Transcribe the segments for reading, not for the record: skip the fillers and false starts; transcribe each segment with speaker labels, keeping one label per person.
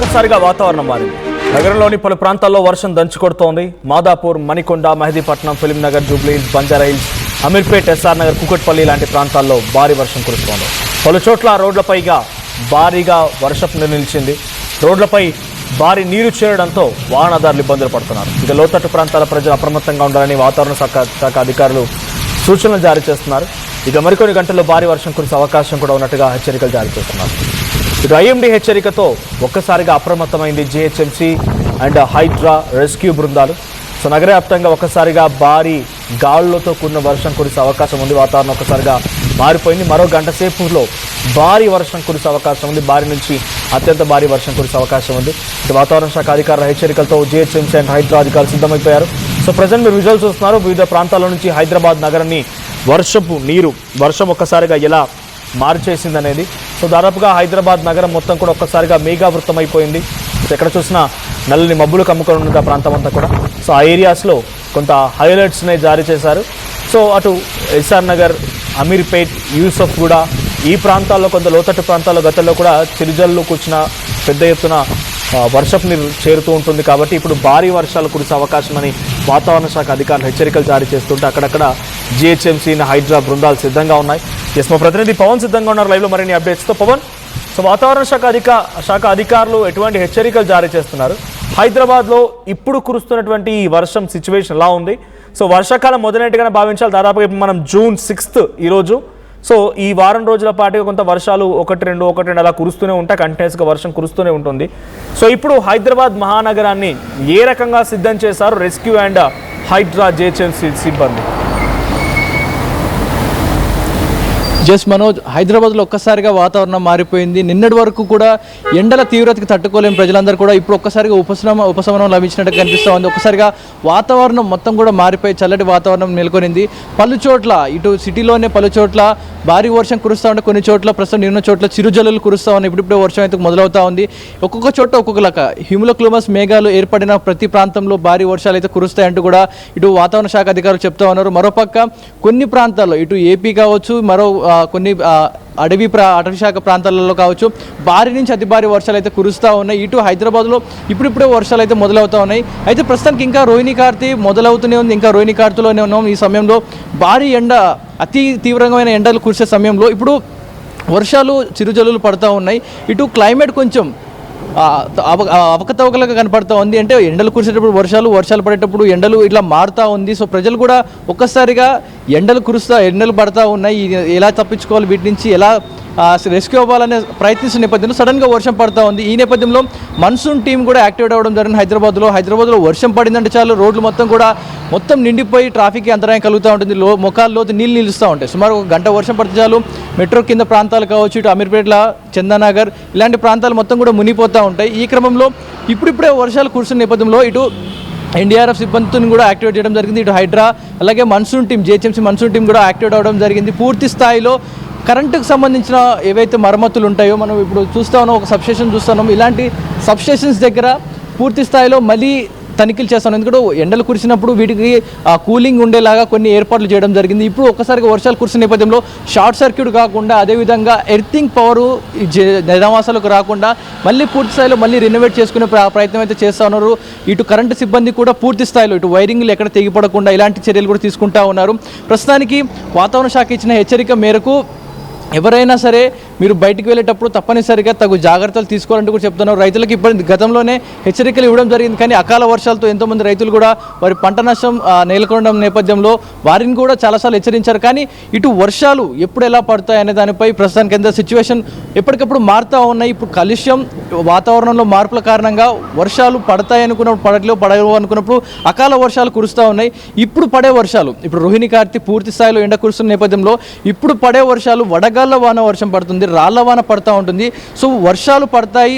Speaker 1: ఒక్కసారిగా వాతావరణం మారింది. నగరంలోని పలు ప్రాంతాల్లో వర్షం దంచుకొడుతోంది. మాదాపూర్, మణికొండ, మెహదీపట్నం, ఫిలిం నగర్, జూబ్లీహిల్స్, బంజారాహిల్స్, అమీర్పేట్, ఎస్ఆర్ నగర్, కుకట్పల్లి లాంటి ప్రాంతాల్లో భారీ వర్షం కురుస్తోంది. పలు చోట్ల రోడ్లపైగా భారీగా వర్షపు నీరు నిలిచింది. రోడ్లపై భారీ నీరు చేరడంతో వాహనదారులు ఇబ్బందులు పడుతున్నారు. ఇక లోతట్టు ప్రాంతాల ప్రజలు అప్రమత్తంగా ఉండాలని వాతావరణ శాఖ అధికారులు సూచనలు జారీ చేస్తున్నారు. ఇక మరికొన్ని గంటల్లో భారీ వర్షం కురిసే అవకాశం కూడా ఉన్నట్టుగా హెచ్చరికలు జారీ చేస్తున్నారు. ఇటు ఐఎండీ హెచ్చరికతో ఒక్కసారిగా అప్రమత్తమైంది జీహెచ్ఎంసీ అండ్ హైడ్రా రెస్క్యూ బృందాలు. సో నగర వ్యాప్తంగా ఒక్కసారిగా భారీ గాలులతో కూడిన వర్షం కురిసే అవకాశం ఉంది. వాతావరణం ఒక్కసారిగా మారిపోయింది. మరో గంట సేపులో భారీ వర్షం కురిసే అవకాశం ఉంది. భారీ నుంచి అత్యంత భారీ వర్షం కురిసే అవకాశం ఉంది. ఇటు వాతావరణ శాఖ అధికారుల హెచ్చరికలతో జీహెచ్ఎంసీ అండ్ హైడ్రా అధికారులు సిద్ధమైపోయారు. సో ప్రజెంట్ మీరు విజువల్ చూస్తున్నారు. వివిధ ప్రాంతాల నుంచి హైదరాబాద్ నగరాన్ని వర్షం ఒక్కసారిగా ఎలా మార్చేసింది అనేది. సో దాదాపుగా హైదరాబాద్ నగరం మొత్తం కూడా ఒక్కసారిగా మేఘావృతం అయిపోయింది. ఎక్కడ చూసినా నల్లని మబ్బులు కమ్ముకొని ఉన్న ప్రాంతం అంతా కూడా. సో ఆ ఏరియాస్లో కొంత హైలైట్స్ని జారీ చేశారు. సో అటు ఎస్ఆర్ నగర్, అమీర్పేట్, యూసఫ్గూడ ఈ ప్రాంతాల్లో కొంత లోతట్టు ప్రాంతాల్లో గతంలో కూడా చిరుజల్లు కూర్చున్న పెద్ద ఎత్తున వర్షపు నీరు చేరుతూ ఉంటుంది. కాబట్టి ఇప్పుడు భారీ వర్షాలు కురిసే అవకాశమని వాతావరణ శాఖ అధికారులు హెచ్చరికలు జారీ చేస్తుంటే అక్కడక్కడ జీహెచ్ఎంసీ, హైడ్రా బృందాలు సిద్ధంగా ఉన్నాయి. మా ప్రతినిధి పవన్ సిద్ధంగా ఉన్నారు లైవ్లో మరిన్ని అప్డేట్స్తో. పవన్, సో వాతావరణ శాఖ అధికారులు ఎటువంటి హెచ్చరికలు జారీ చేస్తున్నారు? హైదరాబాద్లో ఇప్పుడు కురుస్తున్నటువంటి ఈ వర్షం సిచ్యువేషన్ ఎలా ఉంది? సో వర్షాకాలం మొదలైనట్టుగానే భావించాలి. దాదాపుగా ఇప్పుడు మనం జూన్ 6 ఈరోజు. సో ఈ వారం రోజుల పాటుగా కొంత వర్షాలు ఒకటి రెండు అలా కురుస్తూనే ఉంటాయి. కంటిన్యూస్గా వర్షం కురుస్తూనే ఉంటుంది. సో ఇప్పుడు హైదరాబాద్ మహానగరాన్ని ఏ రకంగా సిద్ధం చేశారు రెస్క్యూ అండ్ హైడ్రా జీహెచ్ఎంసీ సిబ్బంది?
Speaker 2: మనోజ్, హైదరాబాద్లో ఒక్కసారిగా వాతావరణం మారిపోయింది. నిన్నటి వరకు కూడా ఎండల తీవ్రతకి తట్టుకోలేని ప్రజలందరూ కూడా ఇప్పుడు ఒక్కసారిగా ఉపశమనం లభించినట్టు కనిపిస్తూ ఉంది. ఒక్కసారిగా వాతావరణం మొత్తం కూడా మారిపోయి చల్లటి వాతావరణం నెలకొనింది. పలు చోట్ల ఇటు సిటీలోనే పలు చోట్ల భారీ వర్షం కురుస్తూ ఉంటే కొన్ని చోట్ల ప్రస్తుతం నిన్న చోట్ల చిరుజల్లులు కురుస్తూ ఉన్నాయి. ఇప్పుడిప్పుడే వర్షం అయితే మొదలవుతూ ఉంది. ఒక్కొక్క చోట ఒక్కొక్కలాగా హ్యూములోక్లూమస్ మేఘాలు ఏర్పడిన ప్రతి ప్రాంతంలో భారీ వర్షాలు అయితే కురుస్తాయంటూ కూడా ఇటు వాతావరణ శాఖ అధికారులు చెప్తా ఉన్నారు. మరోపక్క కొన్ని ప్రాంతాల్లో ఇటు ఏపీ కావచ్చు, కొన్ని అటవీ శాఖ ప్రాంతాలలో కావచ్చు భారీ నుంచి అతి భారీ వర్షాలు అయితే కురుస్తూ ఉన్నాయి. ఇటు హైదరాబాద్లో ఇప్పుడిప్పుడే వర్షాలు అయితే మొదలవుతూ ఉన్నాయి. అయితే ప్రస్తుతానికి ఇంకా రోహిణి కార్తీ మొదలవుతూనే ఉంది. ఇంకా రోహిణి కార్తీలోనే ఉన్నాం. ఈ సమయంలో భారీ ఎండ, అతి తీవ్రమైన ఎండలు కురిసే సమయంలో ఇప్పుడు వర్షాలు చిరుజల్లులు పడుతూ ఉన్నాయి. ఇటు క్లైమేట్ కొంచెం అవకతవకలుగా కనపడుతూ ఉంది. అంటే ఎండలు కురిసేటప్పుడు వర్షాలు పడేటప్పుడు ఎండలు ఇట్లా మారుతూ ఉంది. సో ప్రజలు కూడా ఒక్కసారిగా ఎండలు పడతా ఉన్నాయి. ఎలా తప్పించుకోవాలి, వీటి నుంచి ఎలా రెస్క్యూ అవ్వాలనే ప్రయత్నిస్తున్న నేపథ్యంలో సడన్గా వర్షం పడుతూ ఉంది. ఈ నేపథ్యంలో మన్సూన్ టీం కూడా యాక్టివేట్ అవ్వడం జరిగింది. హైదరాబాద్లో వర్షం పడిందంటే చాలు రోడ్లు మొత్తం నిండిపోయి ట్రాఫిక్కి అంతరాయం కలుగుతూ ఉంటుంది. మొఖాల్లోతు నీళ్ళు నిలుస్తూ ఉంటాయి. సుమారు ఒక గంట వర్షం పడితే చాలు మెట్రో కింద ప్రాంతాలు కావచ్చు, ఇటు అమీర్పేట్ల, చందానగర్ ఇలాంటి ప్రాంతాలు మొత్తం కూడా మునిగిపోతూ ఉంటాయి. ఈ క్రమంలో ఇప్పుడిప్పుడే వర్షాలు కురుస్తున్న నేపథ్యంలో ఇటు ఎన్డీఆర్ఎఫ్ సిబ్బందిని కూడా యాక్టివేట్ చేయడం జరిగింది. ఇటు హైడ్రా అలాగే monsoon team, GHMC monsoon team కూడా యాక్టివేట్ అవ్వడం జరిగింది. పూర్తి స్థాయిలో కరెంటుకు సంబంధించిన ఏవైతే మరమ్మతులు ఉంటాయో మనం ఇప్పుడు చూస్తూ ఉన్నాం, ఒక సబ్స్టేషన్ చూస్తున్నాం. ఇలాంటి సబ్స్టేషన్స్ దగ్గర పూర్తి స్థాయిలో మళ్ళీ తనిఖీలు చేస్తాను. ఎందుకంటే ఎండలు కురిసినప్పుడు వీటికి కూలింగ్ ఉండేలాగా కొన్ని ఏర్పాట్లు చేయడం జరిగింది. ఇప్పుడు ఒక్కసారిగా వర్షాలు కురిసిన నేపథ్యంలో షార్ట్ సర్క్యూట్ కాకుండా, అదేవిధంగా ఎర్తింగ్ పవరు జనావాసాలకు రాకుండా మళ్ళీ పూర్తి స్థాయిలో మళ్ళీ రెనోవేట్ చేసుకునే ప్రయత్నం అయితే చేస్తూ ఉన్నారు. ఇటు కరెంటు సిబ్బంది కూడా పూర్తి స్థాయిలో ఇటు వైరింగ్లు ఎక్కడ తెగిపడకుండా ఇలాంటి చర్యలు కూడా తీసుకుంటూ ఉన్నారు. ప్రస్తుతానికి వాతావరణ శాఖ ఇచ్చిన హెచ్చరిక మేరకు ఎవరైనా సరే మీరు బయటికి వెళ్ళేటప్పుడు తప్పనిసరిగా తగు జాగ్రత్తలు తీసుకోవాలంటూ కూడా చెప్తున్నారు. రైతులకు ఇప్పటి గతంలోనే హెచ్చరికలు ఇవ్వడం జరిగింది. కానీ అకాల వర్షాలతో ఎంతోమంది రైతులు కూడా వారి పంట నష్టం నెలకొనడం నేపథ్యంలో వారిని కూడా చాలాసార్లు హెచ్చరించారు. కానీ ఇటు వర్షాలు ఎప్పుడు ఎలా పడతాయి అనే దానిపై ప్రస్తుతానికి ఎంత సిచ్యువేషన్ ఎప్పటికప్పుడు మారుతూ ఉన్నాయి. ఇప్పుడు కాలుష్యం, వాతావరణంలో మార్పుల కారణంగా వర్షాలు పడతాయి అనుకున్నప్పుడు పడవు అనుకున్నప్పుడు అకాల వర్షాలు కురుస్తూ ఉన్నాయి. ఇప్పుడు పడే వర్షాలు, ఇప్పుడు రోహిణి కార్తీ పూర్తి స్థాయిలో ఎండ కురుస్తున్న నేపథ్యంలో ఇప్పుడు పడే వర్షాలు వడగాళ్ళ వాన వర్షం పడుతుంది, రాళ్ల వాన పడుతూ ఉంటుంది. సో వర్షాలు పడతాయి,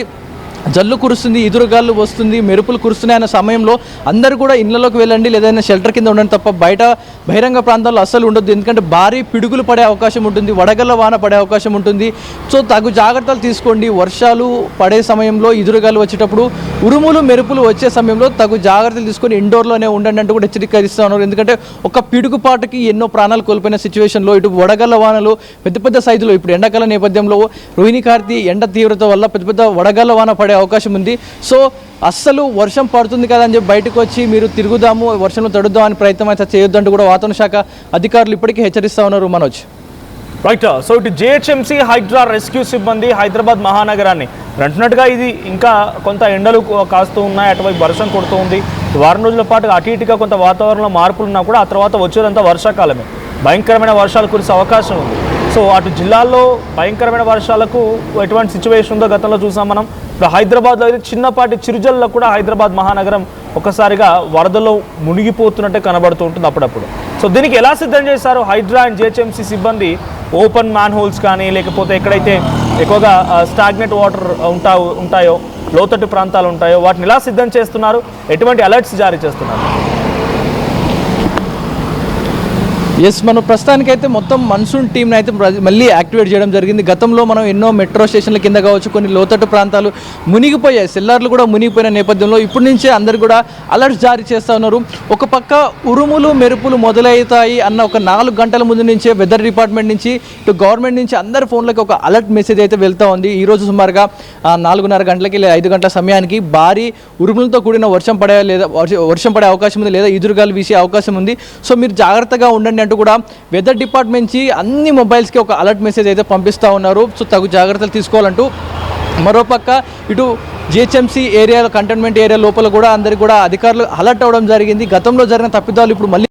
Speaker 2: జల్లు కురుస్తుంది, ఎదురుగాళ్ళు వస్తుంది, మెరుపులు కురుస్తున్నాయి అన్న సమయంలో అందరూ కూడా ఇళ్లలోకి వెళ్ళండి, లేదైనా షెల్టర్ కింద ఉండండి తప్ప బయట బహిరంగ ప్రాంతాల్లో అస్సలు ఉండొద్దు. ఎందుకంటే భారీ పిడుగులు పడే అవకాశం ఉంటుంది, వడగళ్ళ వాన పడే అవకాశం ఉంటుంది. సో తగు జాగ్రత్తలు తీసుకోండి. వర్షాలు పడే సమయంలో ఎదురుగాలు వచ్చేటప్పుడు, ఉరుములు మెరుపులు వచ్చే సమయంలో తగు జాగ్రత్తలు తీసుకొని ఇండోర్లోనే ఉండండి అంటూ కూడా హెచ్చరిక ఇస్తూ ఉన్నారు. ఎందుకంటే ఒక పిడుగుపాటుకి ఎన్నో ప్రాణాలు కోల్పోయిన సిచ్యువేషన్లో ఇటు వడగళ్ళ వానలు పెద్ద పెద్ద సైజులో ఇప్పుడు ఎండాకాల నేపథ్యంలో రోహిణి కార్తీ ఎండ తీవ్రత వల్ల పెద్ద పెద్ద వడగళ్ళ వాన పడే అవకాశం ఉంది. సో అస్సలు వర్షం పడుతుంది కదా అని చెప్పి బయటకు వచ్చి మీరు తిరుగుదాము, వర్షంలో తడుద్దాం అని ప్రయత్నం అయితే చేయొద్దంటూ కూడా వాతావరణ శాఖ అధికారులు ఇప్పటికీ హెచ్చరిస్తూ ఉన్నారు. మనోజ్,
Speaker 1: రైట్. సో ఇటు జిహెచ్ఎంసీ హైడ్రా రెస్క్యూ సిబ్బంది హైదరాబాద్ మహానగరాన్ని అంటున్నట్టుగా ఇది ఇంకా కొంత ఎండలు కాస్తూ ఉన్నాయి, అటువైపు వర్షం కొడుతూ ఉంది. వారం రోజుల పాటు అటు ఇటుగా కొంత వాతావరణంలో మార్పులు ఉన్నా కూడా ఆ తర్వాత వచ్చేదంతా వర్షాకాలమే. భయంకరమైన వర్షాలు కురిసే అవకాశం ఉంది. సో అటు జిల్లాల్లో భయంకరమైన వర్షాలకు ఎటువంటి సిచ్యువేషన్ ఉందో గతంలో చూసాం మనం. ఇప్పుడు హైదరాబాద్లో అయితే చిన్నపాటి చిరుజల్లో కూడా హైదరాబాద్ మహానగరం ఒకసారిగా వరదలో మునిగిపోతున్నట్టే కనబడుతూ ఉంటుంది అప్పుడప్పుడు. సో దీనికి ఎలా సిద్ధం చేశారు హైడ్రా అండ్ జిహెచ్ఎంసీ సిబ్బంది? ఓపెన్ మ్యాన్ హోల్స్ కానీ లేకపోతే ఎక్కడైతే ఎక్కువగా స్టాగ్నెట్ వాటర్ ఉంటాయో, లోతట్టు ప్రాంతాలు ఉంటాయో వాటిని ఎలా సిద్ధం చేస్తున్నారు? ఎటువంటి అలర్ట్స్ జారీ చేస్తున్నారు?
Speaker 2: ఎస్, మనం ప్రస్తుతానికైతే మొత్తం మన్సూన్ టీంని అయితే మళ్ళీ యాక్టివేట్ చేయడం జరిగింది. గతంలో మనం ఎన్నో మెట్రో స్టేషన్ల కింద కావచ్చు, కొన్ని లోతట్టు ప్రాంతాలు మునిగిపోయాయి, సెల్లార్లు కూడా మునిగిపోయిన నేపథ్యంలో ఇప్పటి నుంచే అందరు కూడా అలర్ట్స్ జారీ చేస్తూ ఉన్నారు. ఒక పక్క ఉరుములు మెరుపులు మొదలవుతాయి అన్న ఒక 4 గంటల ముందు నుంచే వెదర్ డిపార్ట్మెంట్ నుంచి ఇటు గవర్నమెంట్ నుంచి అందరి ఫోన్లకి ఒక అలర్ట్ మెసేజ్ అయితే వెళ్తూ ఉంది. ఈరోజు సుమారుగా 4:30 గంటలకి లేదా 5 గంటల సమయానికి భారీ ఉరుములతో కూడిన వర్షం పడే అవకాశం ఉంది, లేదా ఎదురుగాలు వీసే అవకాశం ఉంది. సో మీరు జాగ్రత్తగా ఉండండి అంటూ కూడా వెదర్ డిపార్ట్మెంట్ నుంచి అన్ని మొబైల్స్కి ఒక అలర్ట్ మెసేజ్ అయితే పంపిస్తూ ఉన్నారు. సో తగు జాగ్రత్తలు తీసుకోవాలంటూ. మరోపక్క ఇటు జిహెచ్ఎంసీ ఏరియాలో కంటైన్మెంట్ ఏరియా లోపల కూడా అందరికి కూడా అధికారులు అలర్ట్ అవ్వడం జరిగింది. గతంలో జరిగిన తప్పిదాలు ఇప్పుడు మళ్ళీ